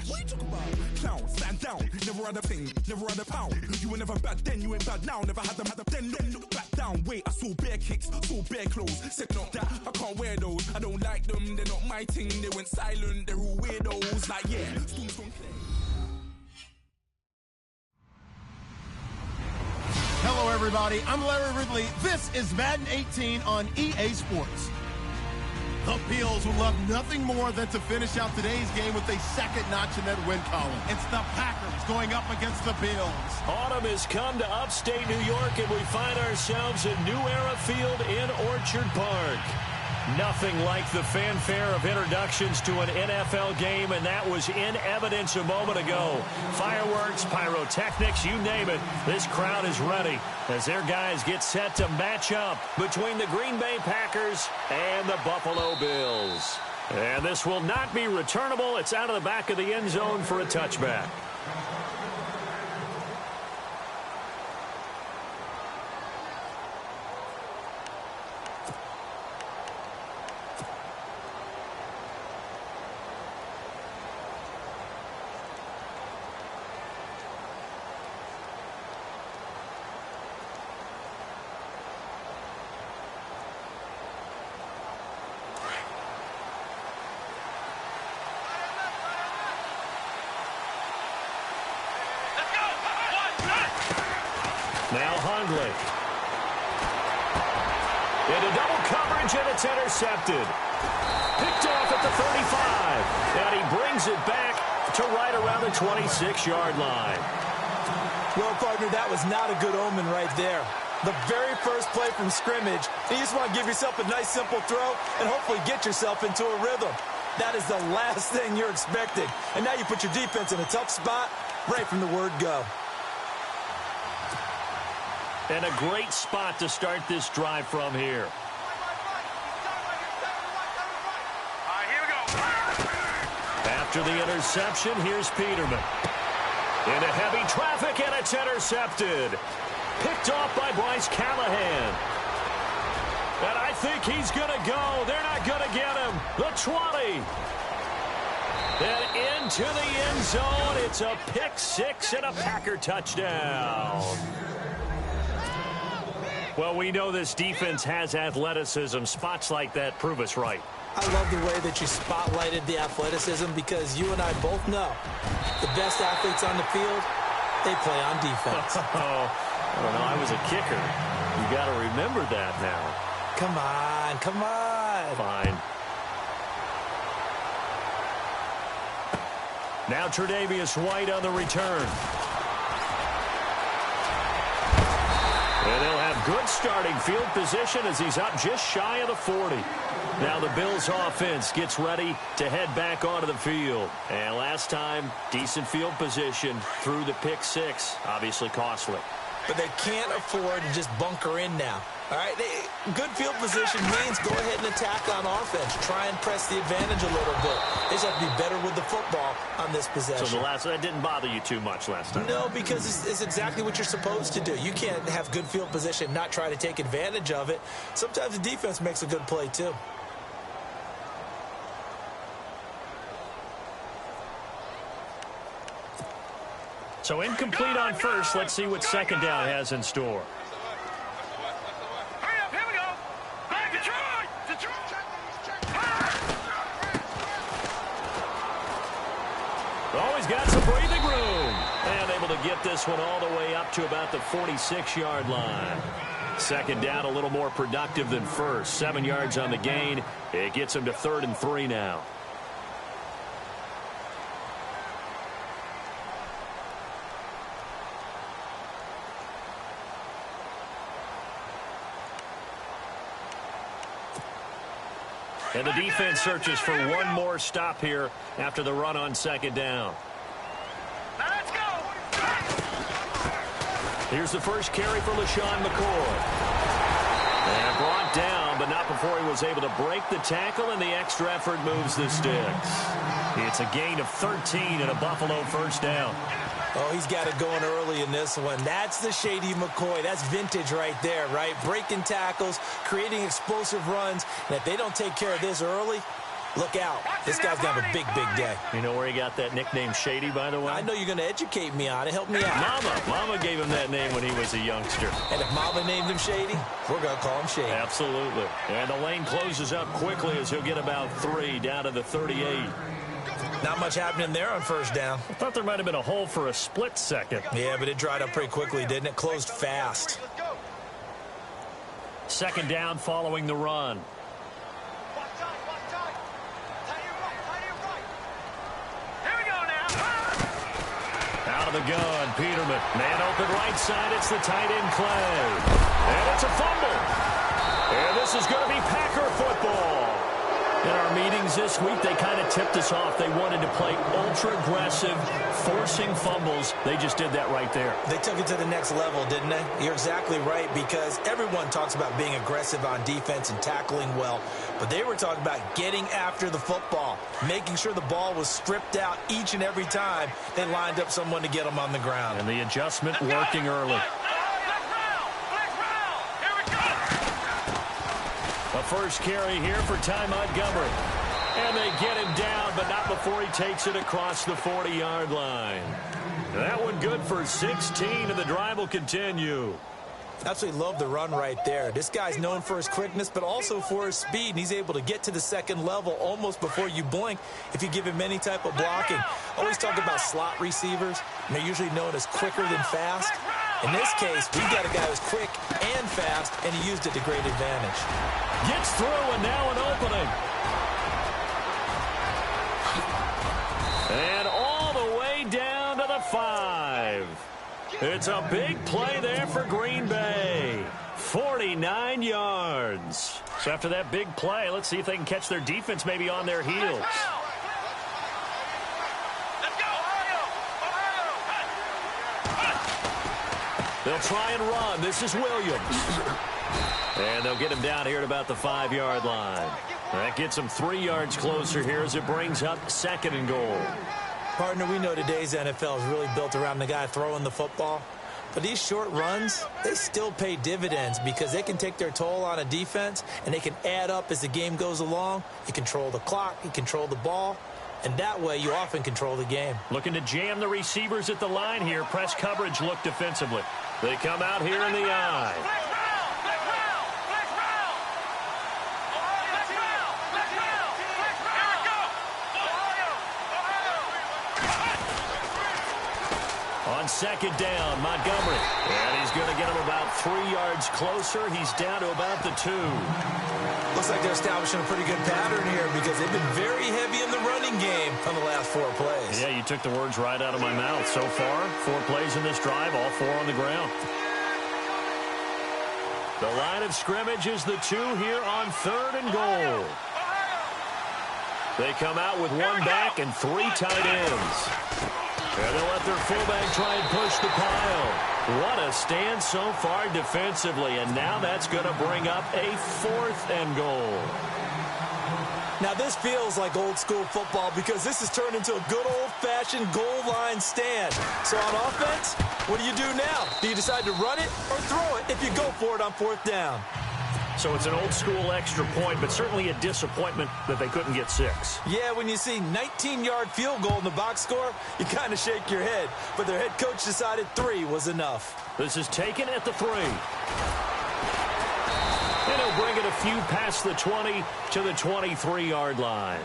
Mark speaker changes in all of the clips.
Speaker 1: clash. What you talk about? Clown, stand down, never had a thing, never had a pound. You were never bad then, you ain't bad now. Never had them, then look back down. Wait, I saw bare kicks, saw bare clothes. Said not that, I can't wear those. I don't like them, they're not my thing. They went silent, they're all weirdos. Like yeah, storms don't play.
Speaker 2: Hello, everybody. I'm Larry Ridley. This is Madden 18 on EA Sports. The Bills would love nothing more than to finish out today's game with a second notch in that win column. It's the Packers going up against the Bills.
Speaker 3: Autumn has come to upstate New York, and we find ourselves at New Era Field in Orchard Park. Nothing like the fanfare of introductions to an NFL game, and that was in evidence a moment ago. Fireworks, pyrotechnics, you name it. This crowd is ready as their guys get set to match up between the Green Bay Packers and the Buffalo Bills. And this will not be returnable. It's out of the back of the end zone for a touchback. Now Hundley. Into double coverage, and it's intercepted. Picked off at the 35. And he brings it back to right around the 26-yard line.
Speaker 4: Well, partner, that was not a good omen right there. The very first play from scrimmage, you just want to give yourself a nice, simple throw and hopefully get yourself into a rhythm. That is the last thing you're expecting. And now you put your defense in a tough spot right from the word go.
Speaker 3: And a great spot to start this drive from here. After the interception, here's Peterman. Into heavy traffic, and it's intercepted. Picked off by Bryce Callahan. And I think he's going to go. They're not going to get him. The 20. And into the end zone. It's a pick six and a Packer touchdown. Well, we know this defense has athleticism. Spots like that prove us right.
Speaker 4: I love the way that you spotlighted the athleticism because you and I both know the best athletes on the field, they play on defense.
Speaker 3: I don't know. I was a kicker. You got to remember that now.
Speaker 4: Come on, come on.
Speaker 3: Fine. Now Tre'Davious White on the return. And they'll have good starting field position as he's up just shy of the 40. Now the Bills offense gets ready to head back onto the field. And last time, decent field position through the pick six. Obviously costly.
Speaker 4: But they can't afford to just bunker in now. All right, good field position means go ahead and attack on offense. Try and press the advantage a little bit. They just have to be better with the football on this possession.
Speaker 3: So that didn't bother you too much last time?
Speaker 4: No, because it's exactly what you're supposed to do. You can't have good field position, not try to take advantage of it. Sometimes the defense makes a good play too.
Speaker 3: So incomplete on first. Let's see what second down has in store.
Speaker 5: Hurry up, here we go. Back Detroit.
Speaker 3: Always got some breathing room. And able to get this one all the way up to about the 46-yard line. Second down a little more productive than first. 7 yards on the gain. It gets him to 3rd and 3 now. And the defense searches for one more stop here after the run on second down.
Speaker 5: Now let's go.
Speaker 3: Here's the first carry for LeSean McCoy. And brought down, but not before he was able to break the tackle, and the extra effort moves the sticks. It's a gain of 13 and a Buffalo first down.
Speaker 4: Oh, he's got it going early in this one. That's the Shady McCoy. That's vintage right there, right? Breaking tackles, creating explosive runs. And if they don't take care of this early, Look out. This guy's going to have a big, big day.
Speaker 3: You know where he got that nickname Shady, by the way?
Speaker 4: I know you're going to educate me on it. Help me out.
Speaker 3: Mama gave him that name when he was a youngster.
Speaker 4: And if Mama named him Shady, we're going to call him Shady.
Speaker 3: Absolutely. And the lane closes up quickly as he'll get about 3 down to the 38.
Speaker 4: Not much happening there on first down.
Speaker 3: I thought there might have been a hole for a split second.
Speaker 4: Yeah, but it dried up pretty quickly, didn't it? Closed fast.
Speaker 3: Second down following the run. Out of the gun, Peterman. Man open right side. It's the tight end, Clay. And it's a fumble. And this is going to be Packer football. In our meetings this week, they kind of tipped us off. They wanted to play ultra-aggressive, forcing fumbles. They just did that right there.
Speaker 4: They took it to the next level, didn't they? You're exactly right, because everyone talks about being aggressive on defense and tackling well. But they were talking about getting after the football, making sure the ball was stripped out each and every time they lined up someone to get them on the ground.
Speaker 3: And the adjustment working early. A first carry here for Ty Montgomery. And they get him down, but not before he takes it across the 40-yard line. That one good for 16, and the drive will continue.
Speaker 4: Absolutely love the run right there. This guy's known for his quickness, but also for his speed, and he's able to get to the second level almost before you blink if you give him any type of blocking. Always talk about slot receivers, and they're usually known as quicker than fast. In this case, we've got a guy who's quick and fast, and he used it to great advantage.
Speaker 3: Gets through, and now an opening. And all the way down to the 5. It's a big play there for Green Bay. 49 yards. So after that big play, let's see if they can catch their defense maybe on their heels. They'll try and run. This is Williams. And they'll get him down here at about the 5-yard line. That gets him 3 yards closer here as it brings up 2nd and goal.
Speaker 4: Partner, we know today's NFL is really built around the guy throwing the football. But these short runs, they still pay dividends because they can take their toll on a defense, and they can add up as the game goes along. You control the clock, you control the ball, and that way you often control the game.
Speaker 3: Looking to jam the receivers at the line here. Press coverage look defensively. They come out here in the eye. On 2nd down, Montgomery. And he's going to get him about 3 yards closer. He's down to about the 2.
Speaker 4: Looks like they're establishing a pretty good pattern here because they've been very heavy in the running game on the last 4 plays.
Speaker 3: Yeah, you took the words right out of my mouth. So far, 4 plays in this drive, all 4 on the ground. The line of scrimmage is the 2 here on 3rd and goal. They come out with 1 back and 3 tight ends. And they'll let their fullback try and push the pile. What a stand so far defensively, and now that's going to bring up a 4th and goal.
Speaker 4: Now this feels like old school football because this has turned into a good old-fashioned goal line stand. So on offense, what do you do now? Do you decide to run it or throw it if you go for it on 4th down?
Speaker 3: So it's an old-school extra point, but certainly a disappointment that they couldn't get 6.
Speaker 4: Yeah, when you see 19-yard field goal in the box score, you kind of shake your head. But their head coach decided 3 was enough.
Speaker 3: This is taken at the 3. And he'll bring it a few past the 20 to the 23-yard line.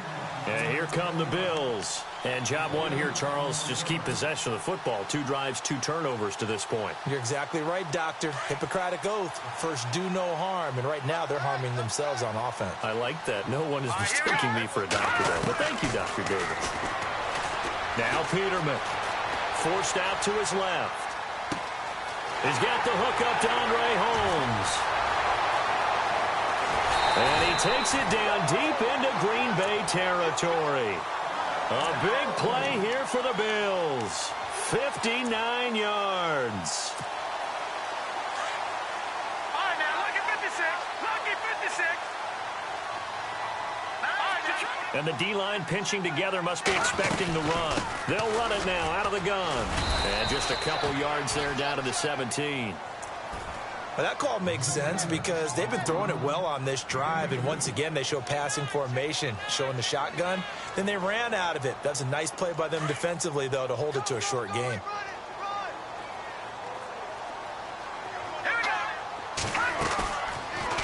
Speaker 3: And here come the Bills. And job 1 here, Charles, just keep possession of the football. 2 drives, 2 turnovers to this point.
Speaker 4: You're exactly right, Doctor. Hippocratic oath. First, do no harm. And right now, they're harming themselves on offense.
Speaker 3: I like that. No one is mistaking me for a doctor, though. But thank you, Dr. Davis. Now Peterman. Forced out to his left. He's got the hook up to Andre Holmes. And he takes it down deep into Green Bay territory. A big play here for the Bills. 59 yards.
Speaker 5: All right, now, lucky 56. Lucky 56.
Speaker 3: And the D-line pinching together must be expecting the run. They'll run it now out of the gun. And just a couple yards there down to the 17.
Speaker 4: Well, that call makes sense because they've been throwing it well on this drive, and once again they show passing formation, showing the shotgun. Then they ran out of it. That's a nice play by them defensively, though, to hold it to a short gain.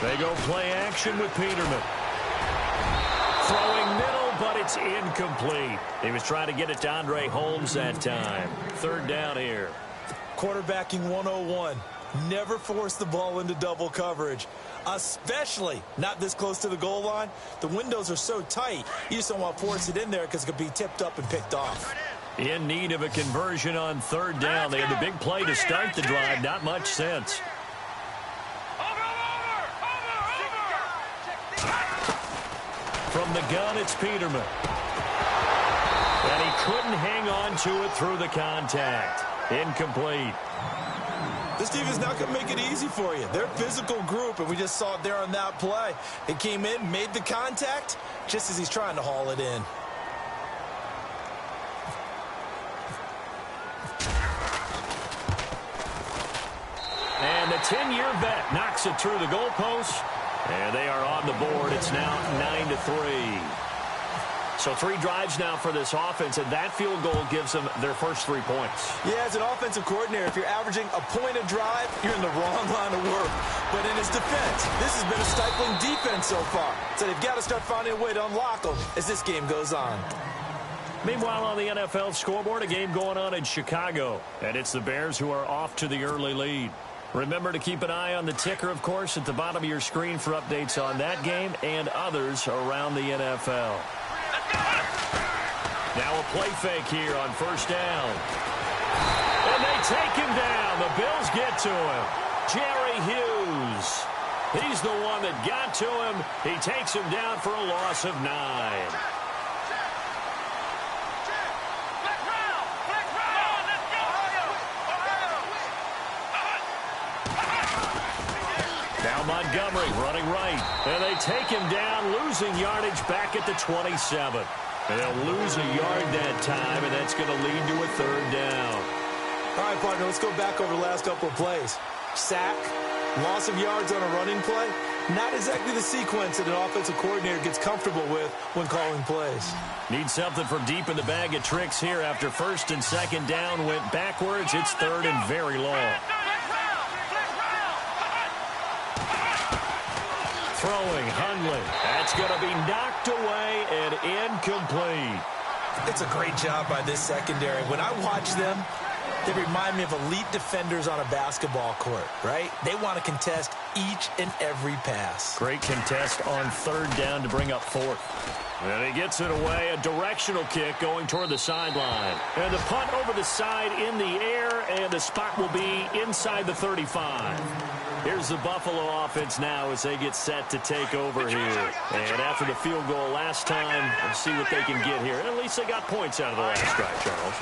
Speaker 3: They go play action with Peterman. Throwing middle, but it's incomplete. He was trying to get it to Andre Holmes that time. Third down here.
Speaker 4: Quarterbacking 101. Never force the ball into double coverage, especially not this close to the goal line. The windows are so tight, you just don't want to force it in there because it could be tipped up and picked off.
Speaker 3: In need of a conversion on third down. They had the big play to start the drive. Not much sense. From the gun, it's Peterman. And he couldn't hang on to it through the contact. Incomplete.
Speaker 4: This team is not going to make it easy for you. They're a physical group, and we just saw it there on that play. It came in, made the contact, just as he's trying to haul it in.
Speaker 3: And the 10-year vet knocks it through the goalpost, and they are on the board. It's now 9-3. So 3 drives now for this offense, and that field goal gives them their first 3 points.
Speaker 4: Yeah, as an offensive coordinator, if you're averaging a point a drive, you're in the wrong line of work. But in his defense, this has been a stifling defense so far. So they've got to start finding a way to unlock them as this game goes on.
Speaker 3: Meanwhile, on the NFL scoreboard, a game going on in Chicago, and it's the Bears who are off to the early lead. Remember to keep an eye on the ticker, of course, at the bottom of your screen for updates on that game and others around the NFL. Now a play fake here on first down. And they take him down. The Bills get to him. Jerry Hughes. He's the one that got to him. He takes him down for a loss of 9. Now Montgomery running right. And they take him down, losing yardage back at the 27. And they'll lose a yard that time, and that's going to lead to a third down.
Speaker 4: All right, partner, let's go back over the last couple of plays. Sack, loss of yards on a running play. Not exactly the sequence that an offensive coordinator gets comfortable with when calling plays.
Speaker 3: Need something from deep in the bag of tricks here after first and second down went backwards. It's third and very long. Throwing, Hundley. That's going to be knocked away and incomplete.
Speaker 4: It's a great job by this secondary. When I watch them, they remind me of elite defenders on a basketball court, right? They want to contest each and every pass.
Speaker 3: Great contest on third down to bring up fourth. And he gets it away, a directional kick going toward the sideline. And the punt over the side in the air, and the spot will be inside the 35. Here's the Buffalo offense now as they get set to take over here. And after the field goal last time, let's see what they can get here. At least they got points out of the last drive, Charles.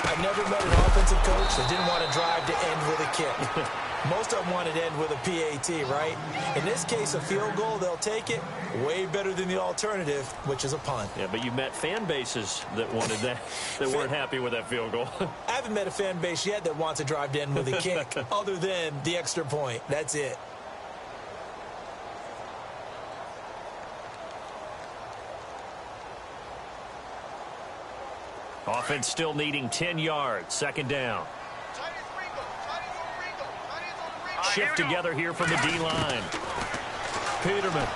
Speaker 4: I've never met an offensive coach that didn't want to drive to end with a kick. Most of them wanted to end with a PAT, right? In this case, a field goal, they'll take it. Way better than the alternative, which is a punt.
Speaker 3: Yeah, but you've met fan bases that wanted that, that weren't happy with that field goal.
Speaker 4: I haven't met a fan base yet that wants to drive to end with a kick, other than the extra point. That's it.
Speaker 3: Offense still needing 10 yards. Second down. Shift together here from the D-line. Peterman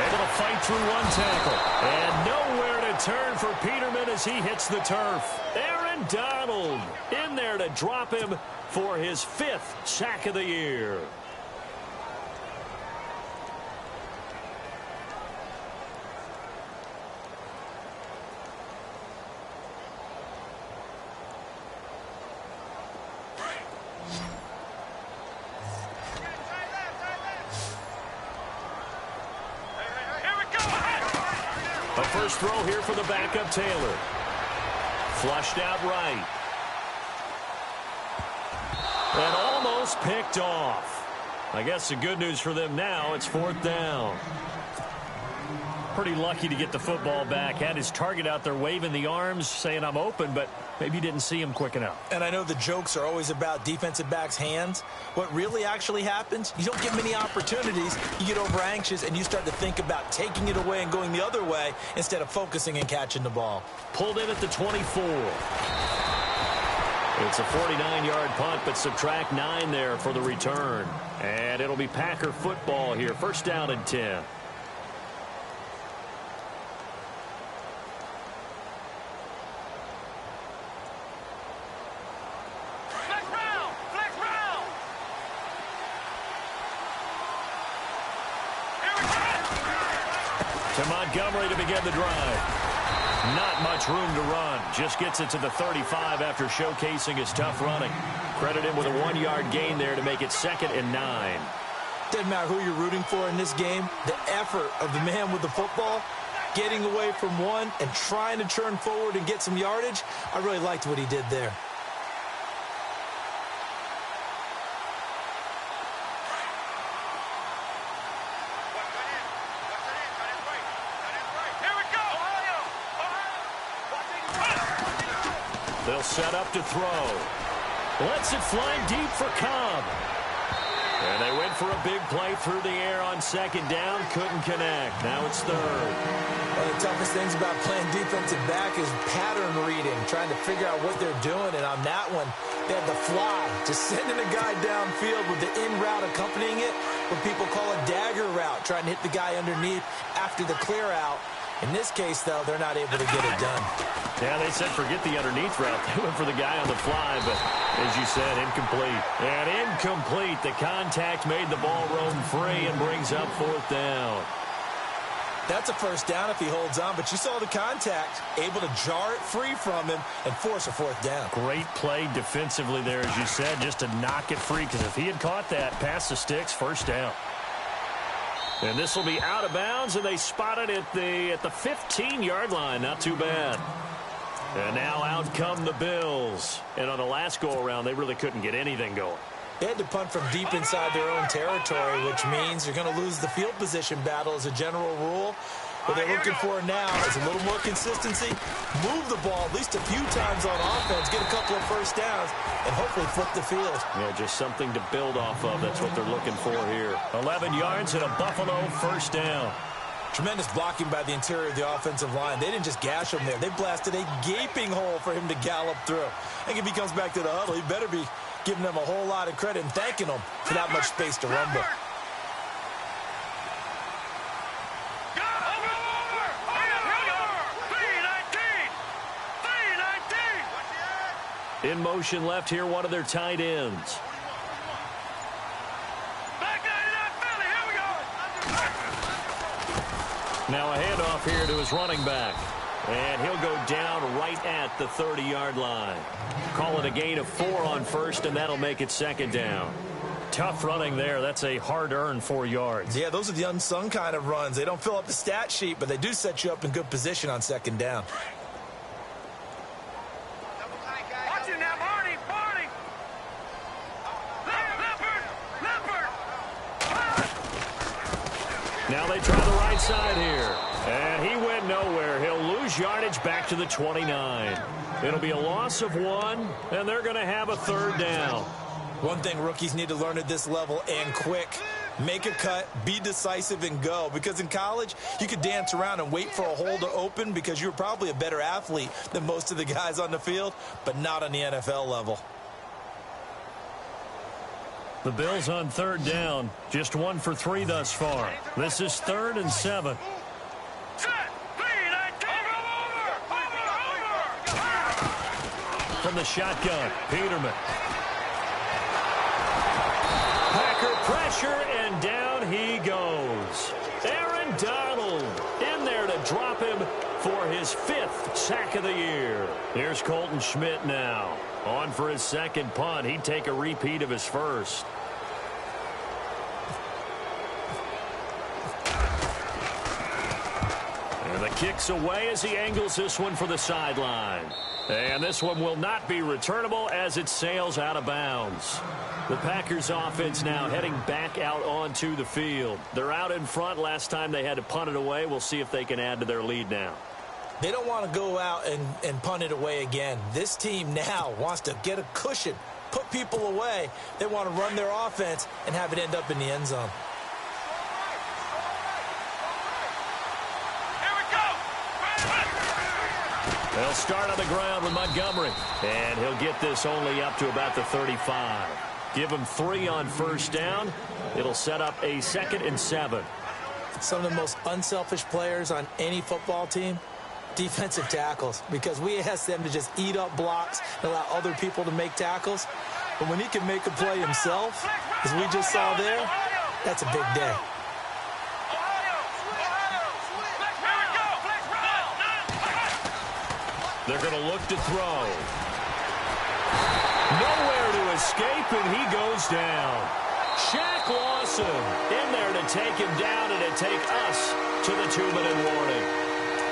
Speaker 3: able to fight through one tackle. And nowhere to turn for Peterman as he hits the turf. Aaron Donald in there to drop him for his 5th sack of the year. First throw here for the backup Taylor. Flushed out right. And almost picked off. I guess the good news for them now, it's 4th down. Pretty lucky to get the football back. Had his target out there waving the arms, saying I'm open, but maybe didn't see him quick enough.
Speaker 4: And I know the jokes are always about defensive backs' hands. What really actually happens, you don't get many opportunities. You get over anxious, and you start to think about taking it away and going the other way instead of focusing and catching the ball.
Speaker 3: Pulled in at the 24. It's a 49-yard punt, but subtract 9 there for the return. And it'll be Packer football here. First down and 10. To Montgomery to begin the drive. Not much room to run. Just gets it to the 35 after showcasing his tough running. Credit him with a 1-yard gain there to make it 2nd and 9.
Speaker 4: Doesn't matter who you're rooting for in this game. The effort of the man with the football, getting away from one and trying to turn forward and get some yardage, I really liked what he did there.
Speaker 3: They'll set up to throw. Lets it fly deep for Cobb. And they went for a big play through the air on 2nd down. Couldn't connect. Now it's 3rd.
Speaker 4: One of the toughest things about playing defensive back is pattern reading, trying to figure out what they're doing. And on that one, they had the fly, just sending a guy downfield with the in route accompanying it, what people call a dagger route, trying to hit the guy underneath after the clear out. In this case, though, they're not able to get it done.
Speaker 3: Yeah, they said forget the underneath route. They went for the guy on the fly, but as you said, incomplete. And incomplete. The contact made the ball roam free and brings up 4th down.
Speaker 4: That's a first down if he holds on, but you saw the contact, able to jar it free from him and force a 4th down.
Speaker 3: Great play defensively there, as you said, just to knock it free, because if he had caught that, past the sticks, first down. And this will be out of bounds, and they spot it at the 15-yard line. Not too bad. And now out come the Bills. And on the last go-around, they really couldn't get anything going.
Speaker 4: They had to punt from deep inside their own territory, which means you're going to lose the field position battle as a general rule. What they're looking for now is a little more consistency, move the ball at least a few times on offense, get a couple of first downs, and hopefully flip the field.
Speaker 3: Yeah, just something to build off of. That's what they're looking for here. 11 yards and a Buffalo first down.
Speaker 4: Tremendous blocking by the interior of the offensive line. They didn't just gash him there. They blasted a gaping hole for him to gallop through. I think if he comes back to the huddle, he better be giving them a whole lot of credit and thanking them for that much space to rumble.
Speaker 3: In motion left here, one of their tight ends. Now a handoff here to his running back. And he'll go down right at the 30-yard line. Call it a gain of 4 on first, and that'll make it 2nd down. Tough running there. That's a hard-earned 4 yards.
Speaker 4: Yeah, those are the unsung kind of runs. They don't fill up the stat sheet, but they do set you up in good position on 2nd down.
Speaker 5: Watch it now, Barney!
Speaker 3: Now they try the right side here. And he went nowhere. He'll lose yardage back to the 29. It'll be a loss of 1, and they're going to have a 3rd down.
Speaker 4: One thing rookies need to learn at this level, and quick, make a cut, be decisive, and go. Because in college, you could dance around and wait for a hole to open because you're probably a better athlete than most of the guys on the field, but not on the NFL level.
Speaker 3: The Bills on 3rd down. Just 1 for 3 thus far. This is 3rd and 7. From the shotgun, Peterman. Packer pressure, and down he goes. Aaron Donald in there to drop him for his 5th sack of the year. Here's Colton Schmidt now. On for his 2nd punt. He'd take a repeat of his first. And the kick's away as he angles this one for the sideline. And this one will not be returnable as it sails out of bounds. The Packers offense now heading back out onto the field. They're out in front. Last time they had to punt it away. We'll see if they can add to their lead now.
Speaker 4: They don't want to go out and punt it away again. This team now wants to get a cushion, put people away. They want to run their offense and have it end up in the end zone.
Speaker 3: They'll start on the ground with Montgomery. And he'll get this only up to about the 35. Give him 3 on first down. It'll set up a 2nd and 7.
Speaker 4: Some of the most unselfish players on any football team, defensive tackles, because we ask them to just eat up blocks and allow other people to make tackles. But when he can make a play himself, as we just saw there, that's a big day.
Speaker 3: They're going to look to throw. Nowhere to escape, and he goes down. Shaq Lawson in there to take him down and to take us to the 2-minute warning.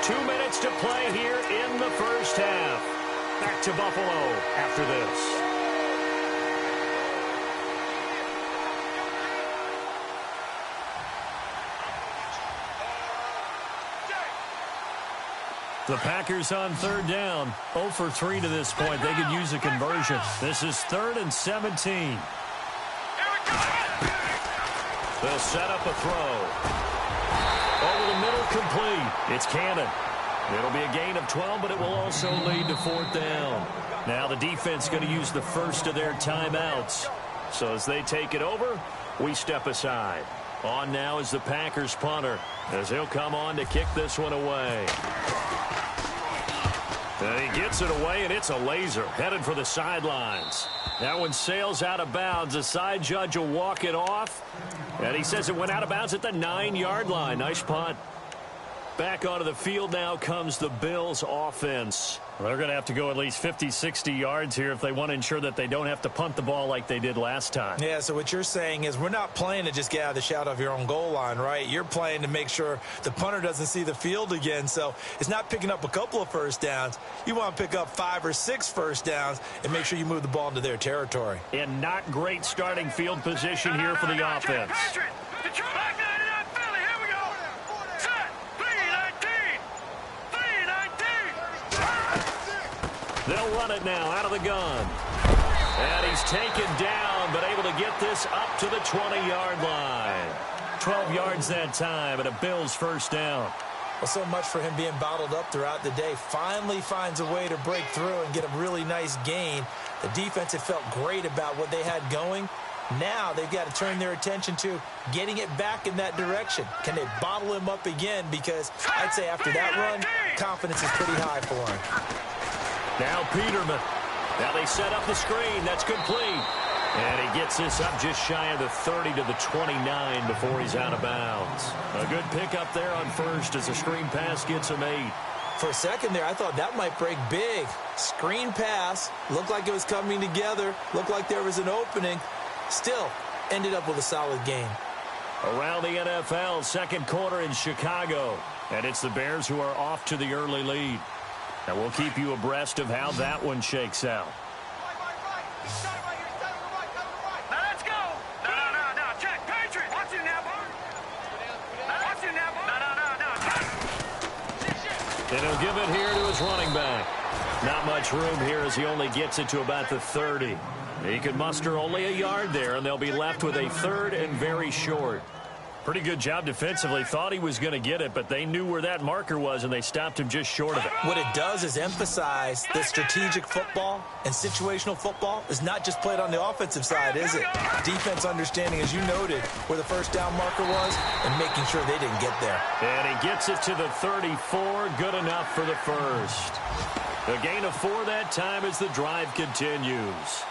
Speaker 3: 2 minutes to play here in the first half. Back to Buffalo after this. The Packers on 3rd down. 0 for 3 to this point. They could use a conversion. This is 3rd and 17. They'll set up a throw. Over the middle, complete. It's Cannon. It'll be a gain of 12, but it will also lead to 4th down. Now the defense going to use the first of their timeouts. So as they take it over, we step aside. On now is the Packers punter, as he'll come on to kick this one away. And he gets it away, and it's a laser headed for the sidelines. That one sails out of bounds. The side judge will walk it off, and he says it went out of bounds at the 9-yard line. Nice punt. Back onto the field now comes the Bills offense. They're going to have to go at least 50, 60 yards here if they want to ensure that they don't have to punt the ball like they did last time.
Speaker 4: Yeah, so what you're saying is we're not playing to just get out of the shadow of your own goal line, right? You're playing to make sure the punter doesn't see the field again. So it's not picking up a couple of first downs. You want to pick up 5 or 6 first downs and make sure you move the ball into their territory.
Speaker 3: And not great starting field position here for the offense. They'll run it now out of the gun. And he's taken down, but able to get this up to the 20-yard line. 12 yards that time, and a Bills first down.
Speaker 4: Well, so much for him being bottled up throughout the day. Finally finds a way to break through and get a really nice gain. The defense had felt great about what they had going. Now they've got to turn their attention to getting it back in that direction. Can they bottle him up again? Because I'd say after that run, confidence is pretty high for him.
Speaker 3: Now Peterman. Now they set up the screen. That's complete. And he gets this up just shy of the 30 to the 29 before he's out of bounds. A good pickup there on first as the screen pass gets him 8.
Speaker 4: For a second there, I thought that might break big. Screen pass. Looked like it was coming together. Looked like there was an opening. Still ended up with a solid game.
Speaker 3: Around the NFL, second quarter in Chicago. And it's the Bears who are off to the early lead. And we'll keep you abreast of how that one shakes out.
Speaker 5: Now let's go. No. Check. Patriot. Watch it now, boy. Watch it now, boy. No.
Speaker 3: And he'll give it here to his running back. Not much room here as he only gets it to about the 30. He could muster only a yard there, and they'll be left with a 3rd and very short. Pretty good job defensively. Thought he was going to get it, but they knew where that marker was, and they stopped him just short of it.
Speaker 4: What it does is emphasize that strategic football and situational football is not just played on the offensive side, is it? Defense understanding, as you noted, where the first down marker was and making sure they didn't get there.
Speaker 3: And he gets it to the 34. Good enough for the first. A gain of 4 that time as the drive continues.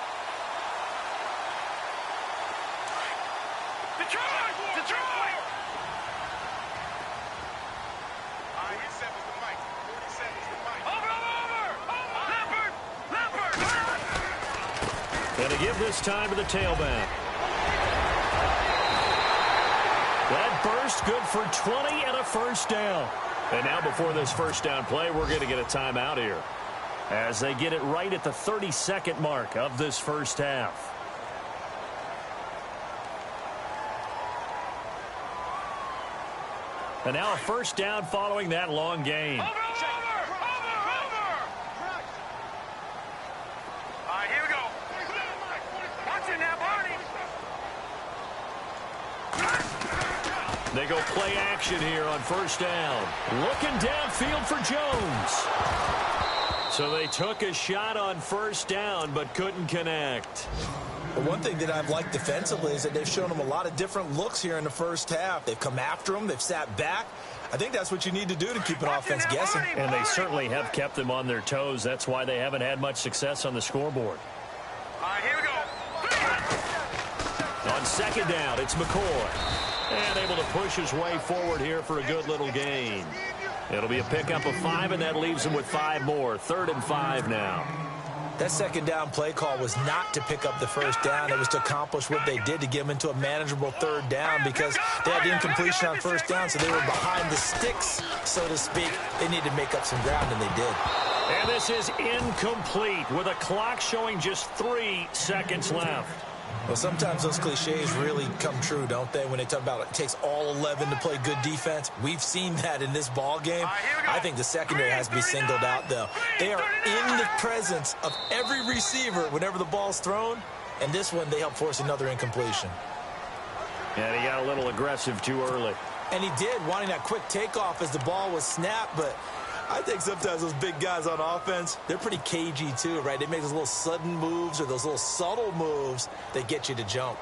Speaker 3: And to give this time to the tailback. That burst good for 20 and a first down. And now before this first down play, we're going to get a timeout here. as they get it right at the 32nd mark of this first half. And now a first down following that long gain.
Speaker 5: Over! All right, here we go. Watch it now, Barney.
Speaker 3: They go play action here on first down. Looking downfield for Jones. So they took a shot on first down but couldn't connect.
Speaker 4: But one thing that I've liked defensively is that they've shown them a lot of different looks here in the first half. They've come after them. They've sat back. I think that's what you need to do to keep an offense guessing.
Speaker 3: And they certainly have kept them on their toes. That's why they haven't had much success on the scoreboard.
Speaker 5: All right, here we go.
Speaker 3: On second down, it's McCoy. And able to push his way forward here for a good little gain. It'll be a pickup of 5, and that leaves them with 5 more. 3rd and 5 now.
Speaker 4: That second down play call was not to pick up the first down. It was to accomplish what they did to get them into a manageable 3rd down because they had the incompletion on first down, so they were behind the sticks, so to speak. They needed to make up some ground, and they did.
Speaker 3: And this is incomplete with a clock showing just 3 seconds left.
Speaker 4: Well, sometimes those cliches really come true, don't they, when they talk about it takes all 11 to play good defense. We've seen that in this ball game. I think the secondary has to be singled out, though. They are in the presence of every receiver whenever the ball's thrown, and this one they help force another incompletion.
Speaker 3: And he got a little aggressive too early.
Speaker 4: And he did, wanting that quick takeoff as the ball was snapped, but I think sometimes those big guys on offense, they're pretty cagey too, right? They make those little sudden moves or those little subtle moves that get you to jump.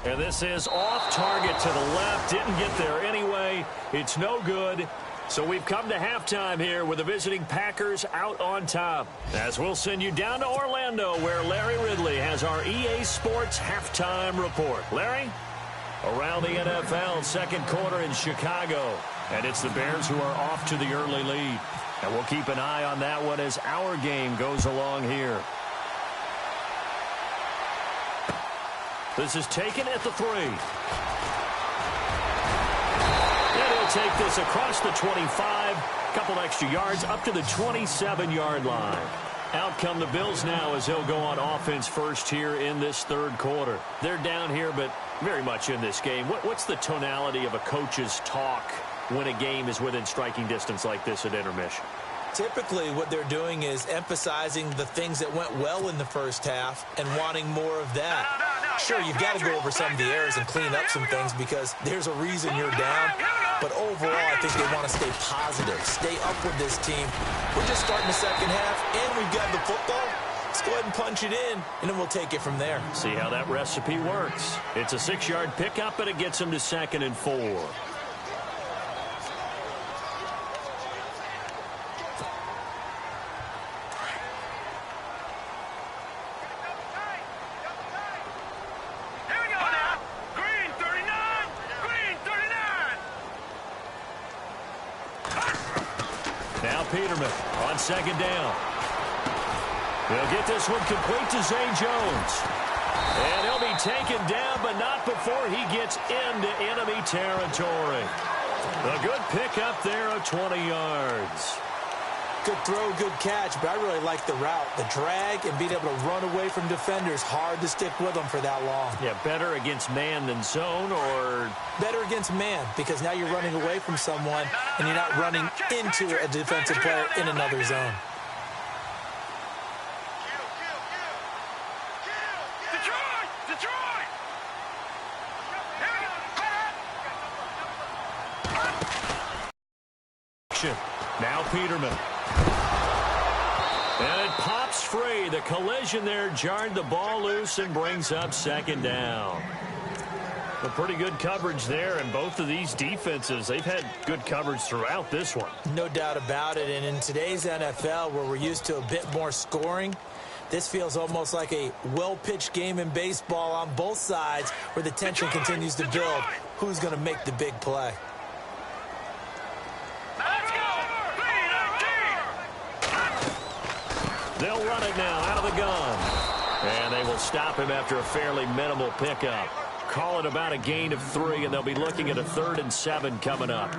Speaker 3: And this is off target to the left. Didn't get there anyway. It's no good. So we've come to halftime here with the visiting Packers out on top. As we'll send you down to Orlando where Larry Ridley has our EA Sports halftime report. Larry? Around the NFL, second quarter in Chicago. And it's the Bears who are off to the early lead. And we'll keep an eye on that one as our game goes along here. This is taken at the 3. Take this across the 25, couple extra yards up to the 27-yard line. Out come the Bills now as they'll go on offense first here in this third quarter. They're down here, but very much in this game. What's the tonality of a coach's talk when a game is within striking distance like this at intermission?
Speaker 4: Typically, what they're doing is emphasizing the things that went well in the first half and wanting more of that. Sure, you've got to go over some of the errors and clean up some things because there's a reason you're down. But overall, I think they want to stay positive, stay up with this team. We're just starting the second half, and we've got the football. Let's go ahead and punch it in, and then we'll take it from there.
Speaker 3: See how that recipe works. It's a 6-yard pickup, and it gets them to 2nd and 4. Peterman on second down. He'll get this one complete to Zay Jones. And he'll be taken down, but not before he gets into enemy territory. A good pickup there of 20 yards.
Speaker 4: Good throw, good catch, but I really like the route. The drag and being able to run away from defenders, hard to stick with them for that long.
Speaker 3: Yeah, better against man than zone, or?
Speaker 4: Better against man, because now you're running away from someone and you're not running into a defensive player in another zone.
Speaker 3: Now Peterman. And it pops free. The collision there jarred the ball loose and brings up second down. A pretty good coverage there, and both of these defenses, they've had good coverage throughout this one.
Speaker 4: No doubt about it, and in today's NFL, where we're used to a bit more scoring, this feels almost like a well-pitched game in baseball on both sides where the tension continues to build. Who's going to make the big play?
Speaker 3: They'll run it now out of the gun. And they will stop him after a fairly minimal pickup. call it about a gain of 3, and they'll be looking at a 3rd and 7 coming up.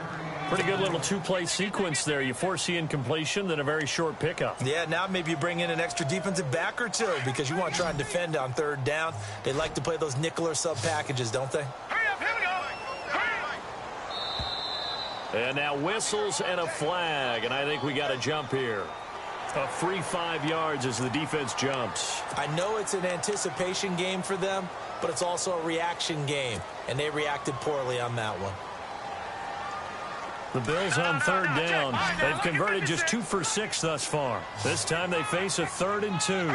Speaker 3: Pretty good little two-play sequence there. You force the incompletion, then a very short pickup.
Speaker 4: Yeah, now maybe you bring in an extra defensive back or two because you want to try and defend on 3rd down. They like to play those nickel or sub packages, don't they?
Speaker 5: Hurry up, here we go. Hurry.
Speaker 3: And now whistles and a flag, and I think we got a jump here. A free 5 yards as the defense jumps.
Speaker 4: I know it's an anticipation game for them, but it's also a reaction game, and they reacted poorly on that one.
Speaker 3: The Bills on 3rd down. They've converted just 2 for 6 thus far. This time they face a 3rd and 2.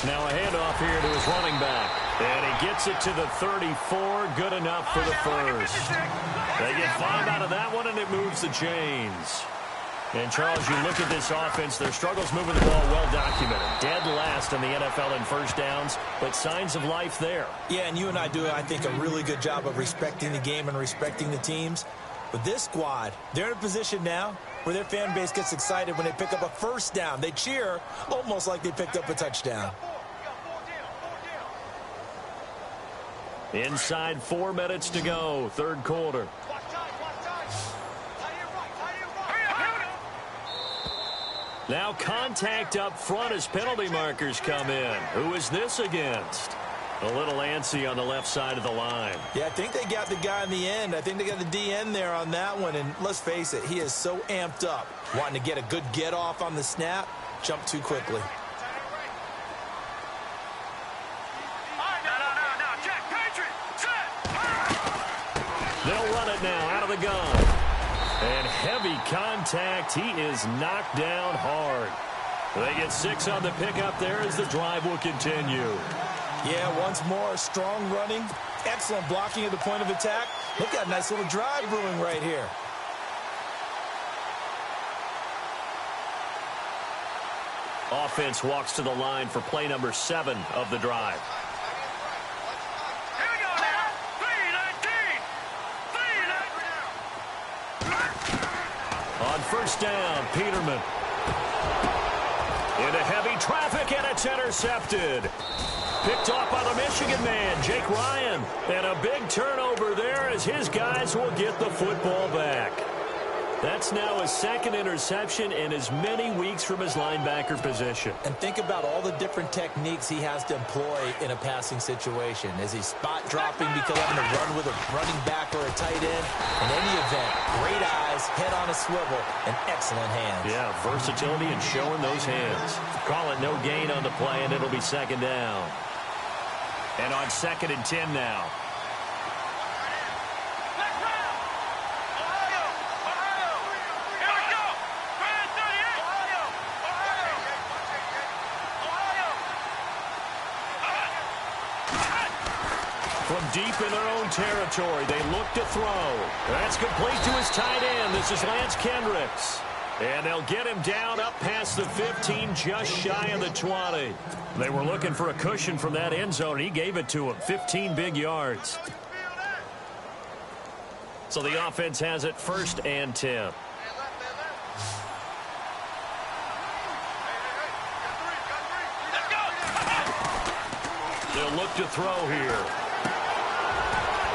Speaker 3: Now a handoff here to his running back. And he gets it to the 34. Good enough for the first. They get 5 out of that one, and it moves the chains. And, Charles, you look at this offense, their struggles moving the ball well documented. Dead last in the NFL in first downs, but signs of life there.
Speaker 4: Yeah, and you and I do, I think, a really good job of respecting the game and respecting the teams. But this squad, they're in a position now where their fan base gets excited when they pick up a first down. They cheer almost like they picked up a touchdown.
Speaker 3: Inside 4 minutes to go, 3rd quarter. Now contact up front as penalty markers come in. Who is this against? A little antsy on the left side of the line.
Speaker 4: Yeah, I think they got the guy in the end. I think they got the DN there on that one. And let's face it, he is so amped up, wanting to get a good get off on the snap, jump too quickly.
Speaker 5: No, Jack, Patriot, set.
Speaker 3: They'll run it now out of the gun. And heavy contact. He is knocked down hard. They get 6 on the pickup there as the drive will continue.
Speaker 4: Yeah, once more, strong running, excellent blocking at the point of attack. Look at that nice little drive brewing right here.
Speaker 3: Offense walks to the line for play number 7 of the drive.
Speaker 5: Here we go now. 3-19.
Speaker 3: On first down, Peterman. Into heavy traffic, and it's intercepted. Picked off by the Michigan man, Jake Ryan. And a big turnover there as his guys will get the football back. That's now his 2nd interception in as many weeks from his linebacker position.
Speaker 4: And think about all the different techniques he has to employ in a passing situation. Is he spot dropping because having to run with a running back or a tight end? In any event, great eyes, head on a swivel, and excellent hands.
Speaker 3: Yeah, versatility and showing those hands. Call it no gain on the play, and it'll be 2nd down. And on 2nd and 10 now. From deep in their own territory, they look to throw. That's complete to his tight end. This is Lance Kendricks. And they'll get him down up past the 15, just shy of the 20. They were looking for a cushion from that end zone, and he gave it to him. 15 big yards. So the offense has it 1st and 10. They'll look to throw here.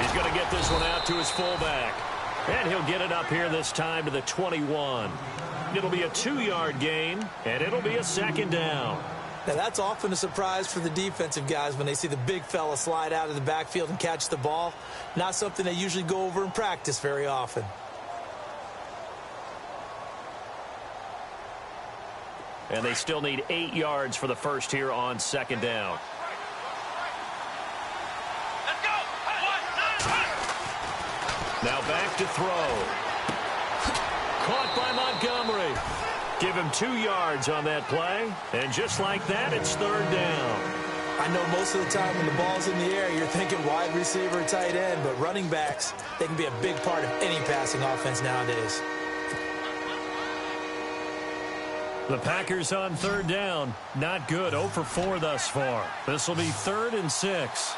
Speaker 3: He's going to get this one out to his fullback. And he'll get it up here this time to the 21. It'll be a 2-yard gain, and it'll be a 2nd down.
Speaker 4: Now, that's often a surprise for the defensive guys when they see the big fella slide out of the backfield and catch the ball. Not something they usually go over in practice very often.
Speaker 3: And they still need 8 yards for the first here on 2nd down. Now back to throw. Caught by Montgomery. Give him 2 yards on that play. And just like that, it's 3rd down.
Speaker 4: I know most of the time when the ball's in the air, you're thinking wide receiver, tight end, but running backs, they can be a big part of any passing offense nowadays.
Speaker 3: The Packers on 3rd down. Not good. 0 for 4 thus far. This will be 3rd and 6.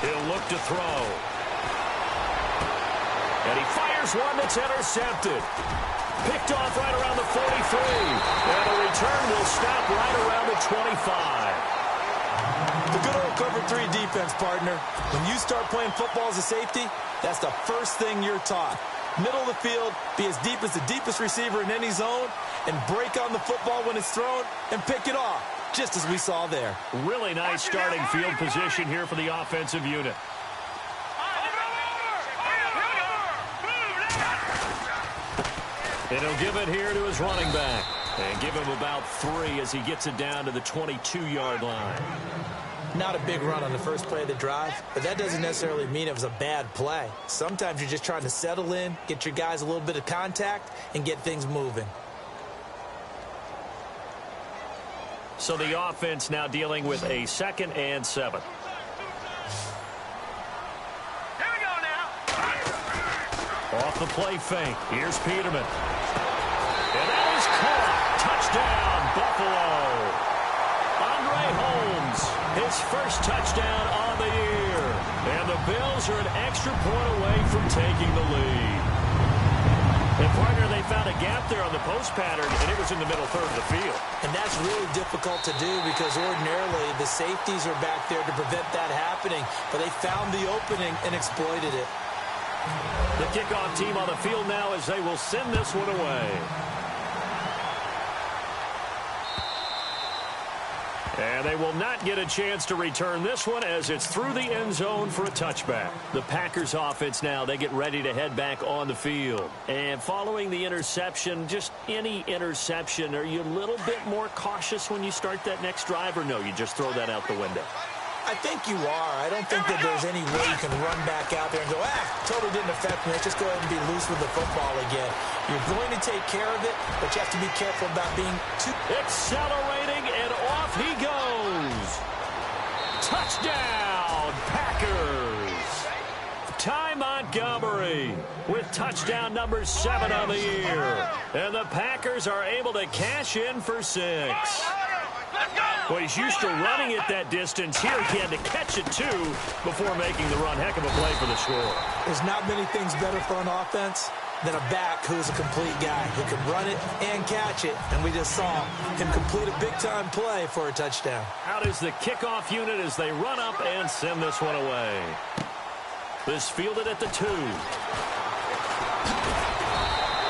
Speaker 3: He'll look to throw. And he fires here's one that's intercepted. Picked off right around the 43. And the return will stop right around the 25.
Speaker 4: The good old cover 3 defense, partner. When you start playing football as a safety, that's the first thing you're taught. Middle of the field, be as deep as the deepest receiver in any zone, and break on the football when it's thrown and pick it off, just as we saw there.
Speaker 3: Really nice starting field position here for the offensive unit. And he'll give it here to his running back. And give him about 3 as he gets it down to the 22-yard line.
Speaker 4: Not a big run on the first play of the drive, but that doesn't necessarily mean it was a bad play. Sometimes you're just trying to settle in, get your guys a little bit of contact, and get things moving.
Speaker 3: So the offense now dealing with a 2nd and 7.
Speaker 5: Here we go now.
Speaker 3: Off the play fake. Here's Peterman. And that is caught. Touchdown, Buffalo. Andre Holmes, his first touchdown on the year. And the Bills are an extra point away from taking the lead. And, partner, they found a gap there on the post pattern, and it was in the middle third of the field.
Speaker 4: And that's really difficult to do because ordinarily the safeties are back there to prevent that happening. But they found the opening and exploited it.
Speaker 3: The kickoff team on the field now as they will send this one away. And they will not get a chance to return this one as it's through the end zone for a touchback. The Packers offense now, they get ready to head back on the field. And following the interception, just any interception, are you a little bit more cautious when you start that next drive, or no, you just throw that out the window?
Speaker 4: I think you are. I don't think that there's any way you can run back out there and go, totally didn't affect me. Let's just go ahead and be loose with the football again. You're going to take care of it, but you have to be careful about being too...
Speaker 3: Accelerating, and off he goes. Touchdown, Packers. Ty Montgomery with touchdown number 7 on the year. And the Packers are able to cash in for 6. Well, he's used to running it that distance. Here he had to catch it, too, before making the run. Heck of a play for the score.
Speaker 4: There's not many things better for an offense than a back who's a complete guy who can run it and catch it. And we just saw him complete a big-time play for a touchdown.
Speaker 3: Out is the kickoff unit as they run up and send this one away. This fielded at the 2.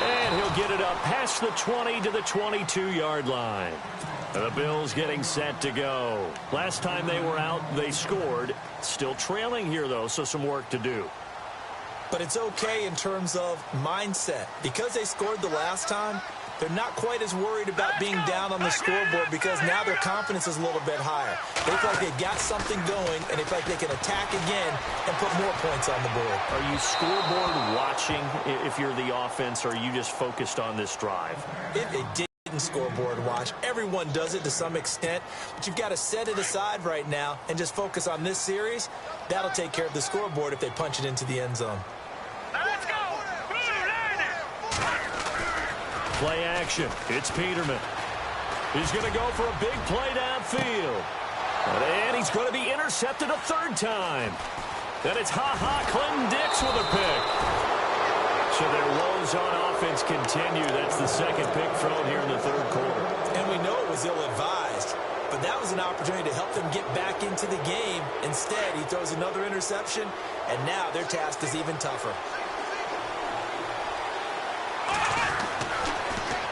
Speaker 3: And he'll get it up past the 20 to the 22-yard line. The Bills getting set to go. Last time they were out, they scored. Still trailing here, though, so some work to do.
Speaker 4: But it's okay in terms of mindset. Because they scored the last time, they're not quite as worried about being down on the scoreboard because now their confidence is a little bit higher. They feel like they've got something going, and they feel like they can attack again and put more points on the board.
Speaker 3: Are you scoreboard watching if you're the offense, or are you just focused on this drive?
Speaker 4: If they didn't scoreboard watch, everyone does it to some extent, but you've got to set it aside right now and just focus on this series. That'll take care of the scoreboard if they punch it into the end zone.
Speaker 5: Let's go.
Speaker 3: Play action. It's Peterman. He's going to go for a big play downfield. And he's going to be intercepted a 3rd time. Then it's Clinton Dix with a pick. So their woes on offense continue. That's the 2nd pick thrown here in the 3rd quarter.
Speaker 4: And we know it was ill-advised, but that was an opportunity to help them get back into the game. Instead, he throws another interception, and now their task is even tougher.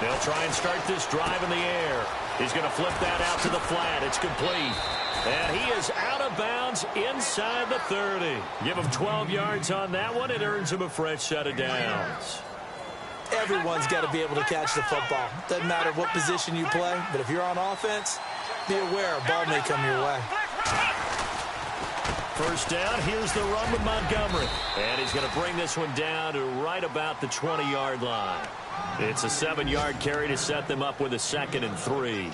Speaker 3: They'll try and start this drive in the air. He's going to flip that out to the flat. It's complete. And he is out of bounds inside the 30. Give him 12 yards on that one. It earns him a fresh set of downs.
Speaker 4: Everyone's got to be able to catch the football. Doesn't matter what position you play, but if you're on offense, be aware a ball may come your way.
Speaker 3: First down, here's the run with Montgomery. And he's going to bring this one down to right about the 20-yard line. It's a 7-yard carry to set them up with a 2nd and 3.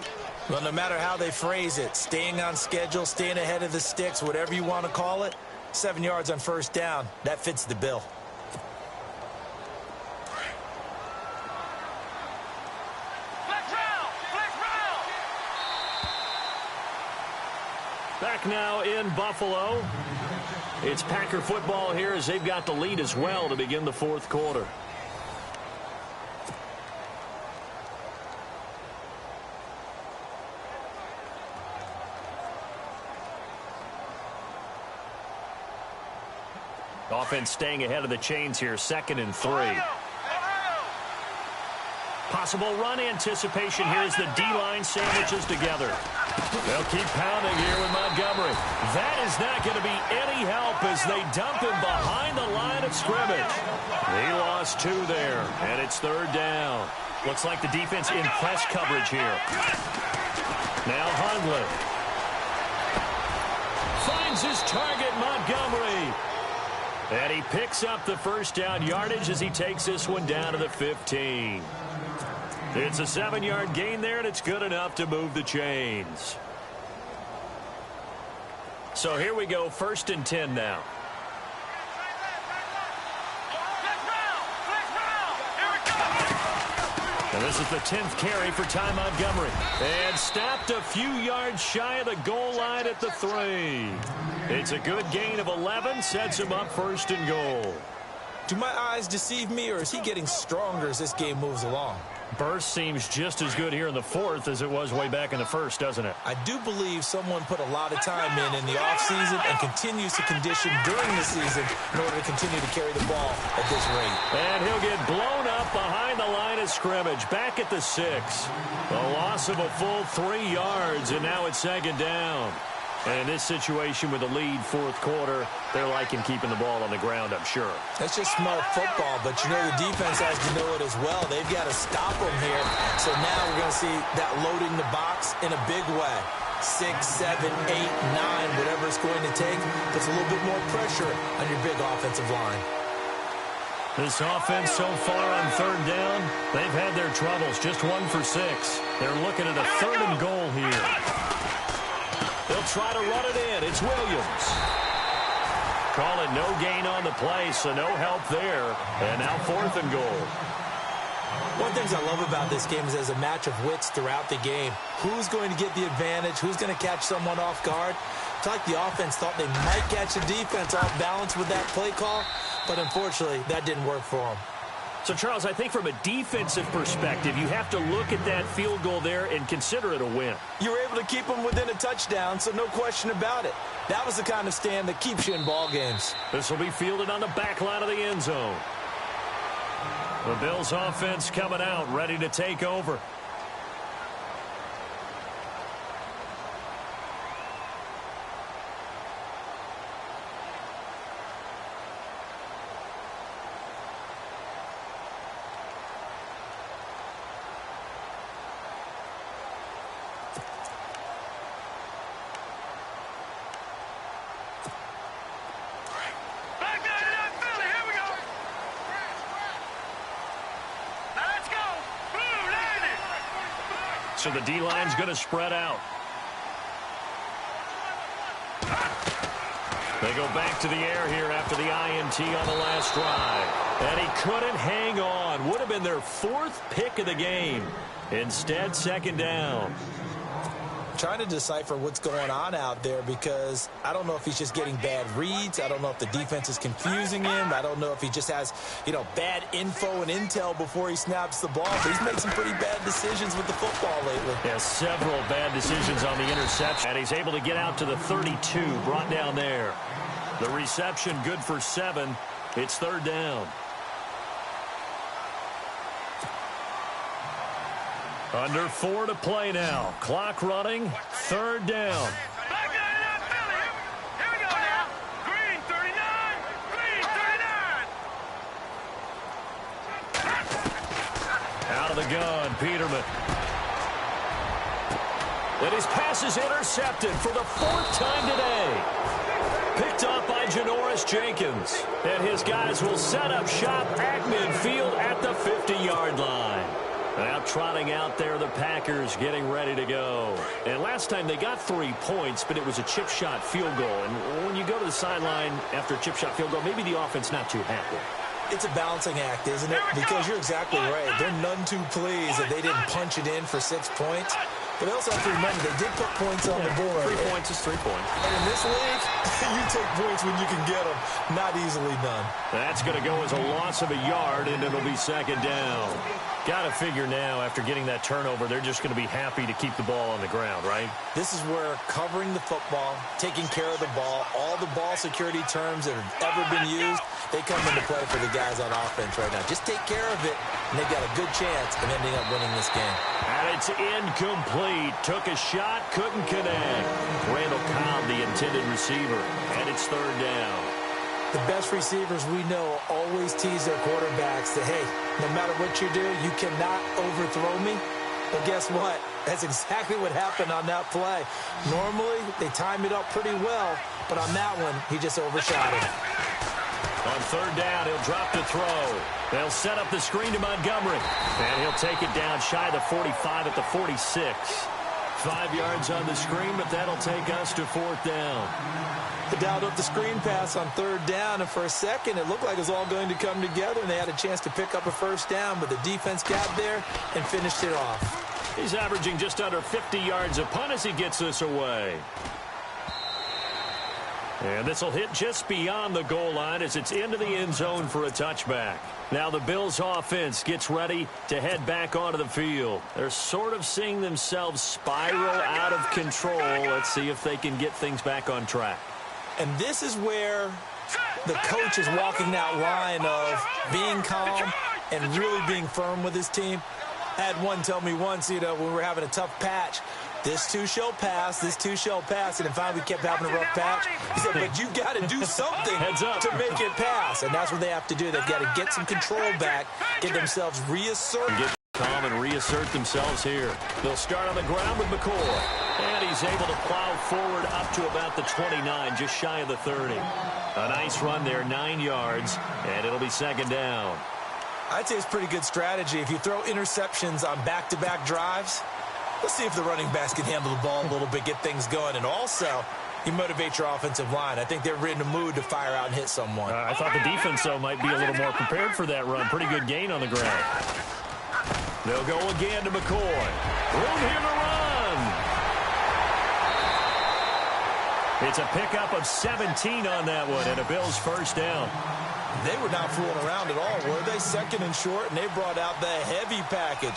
Speaker 4: Well, no matter how they phrase it, staying on schedule, staying ahead of the sticks, whatever you want to call it, 7 yards on first down, that fits the bill.
Speaker 3: Back now in Buffalo. It's Packer football here as they've got the lead as well to begin the fourth quarter. Offense staying ahead of the chains here, 2nd and 3. Possible run anticipation here as the D-line sandwiches together. They'll keep pounding here with Montgomery. That is not going to be any help as they dump him behind the line of scrimmage. He lost 2 there, and it's 3rd down. Looks like the defense in press coverage here. Now Hundley finds his target, Montgomery. And he picks up the first down yardage as he takes this one down to the 15. It's a 7-yard gain there, and it's good enough to move the chains. So here we go, 1st and 10 now. And this is the 10th carry for Ty Montgomery. And stopped a few yards shy of the goal line at the 3. It's a good gain of 11, sets him up 1st and goal.
Speaker 4: Do my eyes deceive me, or is he getting stronger as this game moves along?
Speaker 3: Burst seems just as good here in the 4th as it was way back in the 1st, doesn't it?
Speaker 4: I do believe someone put a lot of time in the offseason and continues to condition during the season in order to continue to carry the ball at this rate.
Speaker 3: And he'll get blown up behind the line of scrimmage, back at the 6. A loss of a full 3 yards, and now it's 2nd down. And in this situation with the lead 4th quarter, they're liking keeping the ball on the ground, I'm sure.
Speaker 4: That's just smart football, but you know the defense has to know it as well. They've got to stop them here. So now we're going to see that loading the box in a big way. 6, 7, 8, 9, whatever it's going to take, puts a little bit more pressure on your big offensive line.
Speaker 3: This offense so far on 3rd down, they've had their troubles. Just 1 for 6. They're looking at a 3rd and goal here. They'll try to run it in. It's Williams. Call it no gain on the play, so no help there. And now 4th and goal.
Speaker 4: One of the things I love about this game is there's a match of wits throughout the game. Who's going to get the advantage? Who's going to catch someone off guard? It's like the offense thought they might catch the defense off balance with that play call, but unfortunately, that didn't work for them.
Speaker 3: So, Charles, I think from a defensive perspective, you have to look at that field goal there and consider it a win.
Speaker 4: You were able to keep them within a touchdown, so no question about it. That was the kind of stand that keeps you in ball games.
Speaker 3: This will be fielded on the back line of the end zone. The Bills offense coming out, ready to take over. So the D-line's going to spread out. They go back to the air here after the INT on the last drive. And he couldn't hang on. Would have been their 4th pick of the game. Instead, 2nd down.
Speaker 4: Trying to decipher what's going on out there because I don't know if he's just getting bad reads. I don't know if the defense is confusing him. I don't know if he just has, bad info and intel before he snaps the ball. But he's made some pretty bad decisions with the football lately.
Speaker 3: Yeah, several bad decisions on the interception. And he's able to get out to the 32, brought down there. The reception good for 7. It's 3rd down. Under 4 to play now. Clock running. 3rd down.
Speaker 5: Back it up, Philly. Here we go now. Green 39. Green 39.
Speaker 3: Out of the gun, Peterman. And his pass is intercepted for the 4th time today. Picked off by Janoris Jenkins. And his guys will set up shop at midfield at the 50-yard line. Now trotting out there, the Packers getting ready to go. And last time they got 3 points, but it was a chip shot field goal. And when you go to the sideline after a chip shot field goal, maybe the offense not too happy.
Speaker 4: It's a balancing act, isn't it? Because you're exactly right. They're none too pleased that they didn't punch it in for 6 points. But they also have to remember they did put points on the board.
Speaker 3: 3 points is 3 points.
Speaker 4: And in this league, you take points when you can get them. Not easily done.
Speaker 3: That's going to go as a loss of a yard, and it'll be second down. Got to figure now, after getting that turnover, they're just going to be happy to keep the ball on the ground, right?
Speaker 4: This is where covering the football, taking care of the ball, all the ball security terms that have ever been used, they come into play for the guys on offense right now. Just take care of it, and they've got a good chance of ending up winning this game.
Speaker 3: And it's incomplete. Took a shot, couldn't connect. Randall Cobb, the intended receiver, and it's third down.
Speaker 4: The best receivers we know always tease their quarterbacks that, hey, no matter what you do, you cannot overthrow me. But guess what? That's exactly what happened on that play. Normally, they time it up pretty well, but on that one, he just overshot it.
Speaker 3: On third down, he'll drop to throw. They'll set up the screen to Montgomery. And he'll take it down shy of the 45 at the 46. 5 yards on the screen, but that'll take us to fourth down.
Speaker 4: They dialed up the screen pass on third down, and for a second, it looked like it was all going to come together, and they had a chance to pick up a first down, but the defense got there and finished it off.
Speaker 3: He's averaging just under 50 yards a punt as he gets this away. And this will hit just beyond the goal line as it's into the end zone for a touchback. Now the Bills offense gets ready to head back onto the field. They're sort of seeing themselves spiral out of control. Let's see if they can get things back on track.
Speaker 4: And this is where the coach is walking that line of being calm and really being firm with his team. I had one tell me once, when we were having a tough patch, this too shall pass, this too shall pass, and then finally we kept having a rough patch. He said, but you've got to do something to make it pass, and that's what they have to do. They've got to get some control back, get themselves reasserted. Get
Speaker 3: calm and reassert themselves here. They'll start on the ground with McCoy, and he's able to plow forward up to about the 29, just shy of the 30. A nice run there, 9 yards, and it'll be second down.
Speaker 4: I'd say it's pretty good strategy. If you throw interceptions on back-to-back drives, let's see if the running backs can handle the ball a little bit, get things going. And also, you motivate your offensive line. I think they're in a mood to fire out and hit someone.
Speaker 3: I thought the defense, though, might be a little more prepared for that run. Pretty good gain on the ground. They'll go again to McCoy. Room here to run. It's a pickup of 17 on that one, and a Bills first down.
Speaker 4: They were not fooling around at all, were they? Second and short, and they brought out the heavy package.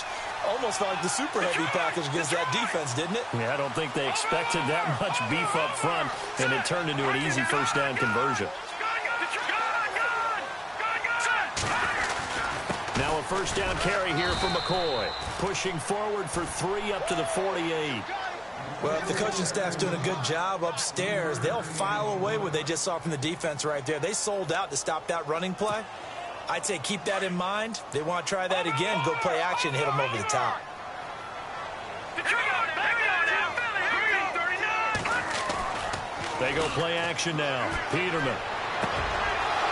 Speaker 4: Almost felt like the super heavy package against that defense, didn't it?
Speaker 3: Yeah, I don't think they expected that much beef up front, and it turned into an easy first down conversion. Now a first down carry here for McCoy. Pushing forward for 3 up to the 48.
Speaker 4: Well, if the coaching staff's doing a good job upstairs, they'll file away what they just saw from the defense right there. They sold out to stop that running play. I'd say keep that in mind. They want to try that again, go play action, hit them over the top.
Speaker 3: They go play action now. Peterman.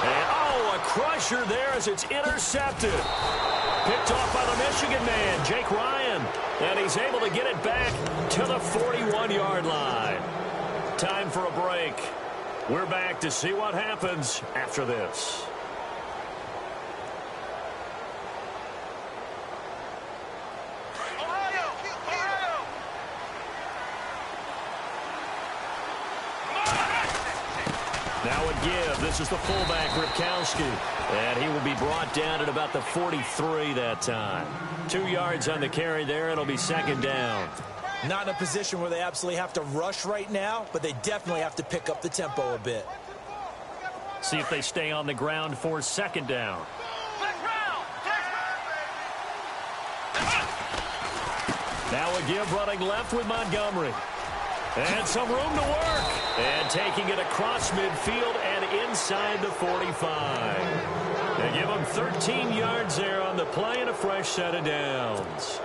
Speaker 3: And, a crusher there as it's intercepted. Picked off by the Michigan man, Jake Ryan. And he's able to get it back to the 41-yard line. Time for a break. We're back to see what happens after this. Now a give. This is the fullback, Ripkowski. And he will be brought down at about the 43 that time. 2 yards on the carry there. It'll be second down.
Speaker 4: Not in a position where they absolutely have to rush right now, but they definitely have to pick up the tempo a bit.
Speaker 3: See if they stay on the ground for second down. Now a give running left with Montgomery. And some room to work. And taking it across midfield and inside the 45. They give them 13 yards there on the play and a fresh set of downs.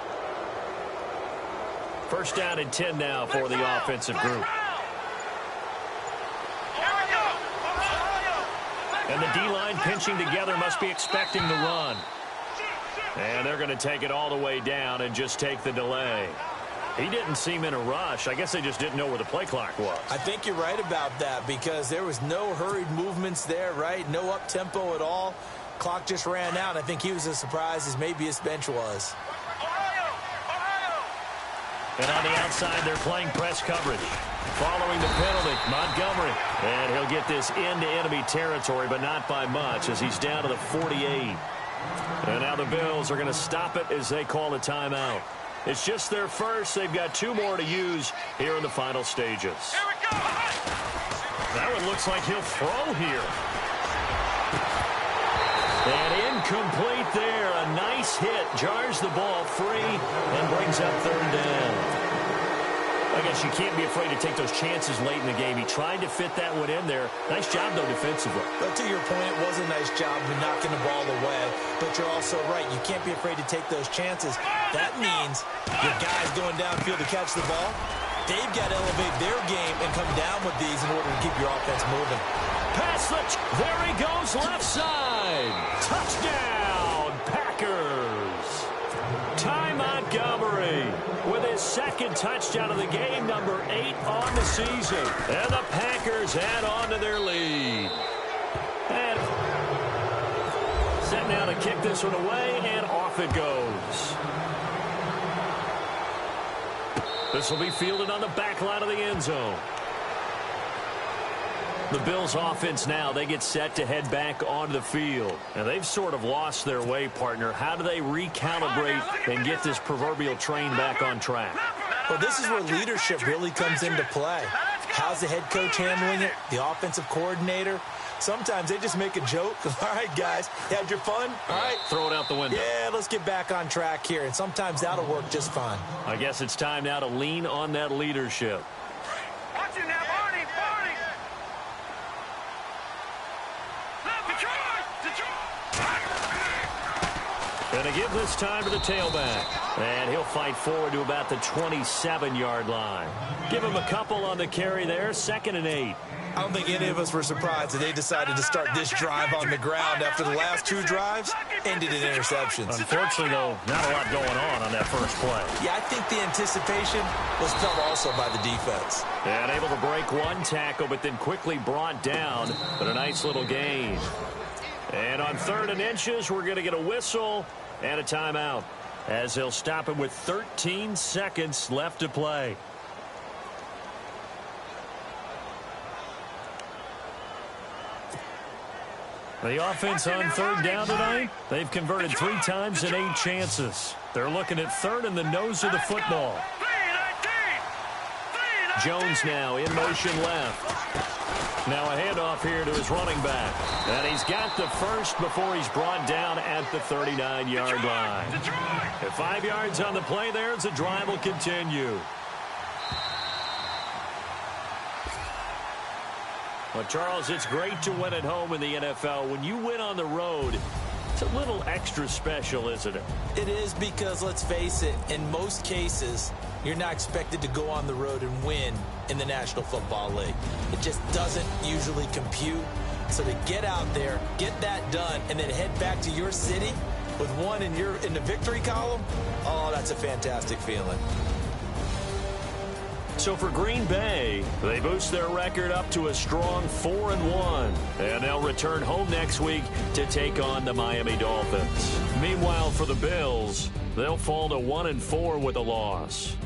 Speaker 3: First down and 10 now for the offensive group. And the D-line pinching together must be expecting the run. And they're going to take it all the way down and just take the delay. He didn't seem in a rush. I guess they just didn't know where the play clock was.
Speaker 4: I think you're right about that because there was no hurried movements there, right? No up-tempo at all. Clock just ran out. I think he was as surprised as maybe his bench was.
Speaker 3: And on the outside, they're playing press coverage. Following the penalty, Montgomery. And he'll get this into enemy territory, but not by much as he's down to the 48. And now the Bills are going to stop it as they call a timeout. It's just their first. They've got 2 more to use here in the final stages.
Speaker 5: Here we go.
Speaker 3: That one looks like he'll throw here. And incomplete there. A nice hit. Jars the ball free and brings up 3rd down. I guess you can't be afraid to take those chances late in the game. He tried to fit that one in there. Nice job, though, defensively.
Speaker 4: But to your point, it was a nice job of knocking the ball away. But you're also right. You can't be afraid to take those chances. That means your guys going downfield to catch the ball, they've got to elevate their game and come down with these in order to keep your offense moving.
Speaker 3: Pass the... There he goes, left side. Touchdown, Packers. Ty Montgomery with his 2nd touchdown of the game, number 8 on the season. And the Packers add on to their lead. And set now to kick this one away, and off it goes. This will be fielded on the back line of the end zone. The Bills offense now, they get set to head back onto the field. And they've sort of lost their way, partner. How do they recalibrate and get this proverbial train back on track?
Speaker 4: Well, this is where leadership really comes into play. How's the head coach handling it? The offensive coordinator? Sometimes they just make a joke. All right, guys, you had your fun? All right.
Speaker 3: Throw it out the window.
Speaker 4: Yeah, let's get back on track here. And sometimes that'll work just fine.
Speaker 3: I guess it's time now to lean on that leadership.
Speaker 5: Watch it now, Barney. Barney.
Speaker 3: Going to give this time to the tailback. And he'll fight forward to about the 27-yard line. Give him a couple on the carry there, 2nd and 8.
Speaker 4: I don't think any of us were surprised that they decided to start this drive on the ground after the last 2 drives ended in interceptions.
Speaker 3: Unfortunately, though, not a lot going on that first play.
Speaker 4: Yeah, I think the anticipation was felt also by the defense.
Speaker 3: And able to break 1 tackle, but then quickly brought down. But a nice little gain. And on 3rd and inches, we're going to get a whistle and a timeout, as he'll stop him with 13 seconds left to play. The offense on 3rd down tonight, they've converted 3 times in 8 chances. They're looking at 3rd in the nose of the football. Jones now in motion left. Now a handoff here to his running back. And he's got the first before he's brought down at the 39-yard line. At 5 yards on the play there as the drive will continue. Well, Charles, it's great to win at home in the NFL. When you win on the road, it's a little extra special, isn't it?
Speaker 4: It is, because, let's face it, in most cases, you're not expected to go on the road and win in the National Football League. It just doesn't usually compute. So to get out there, get that done, and then head back to your city with 1 in the victory column, oh, that's a fantastic feeling.
Speaker 3: So for Green Bay, they boost their record up to a strong 4-1. And they'll return home next week to take on the Miami Dolphins. Meanwhile, for the Bills, they'll fall to 1-4 with a loss.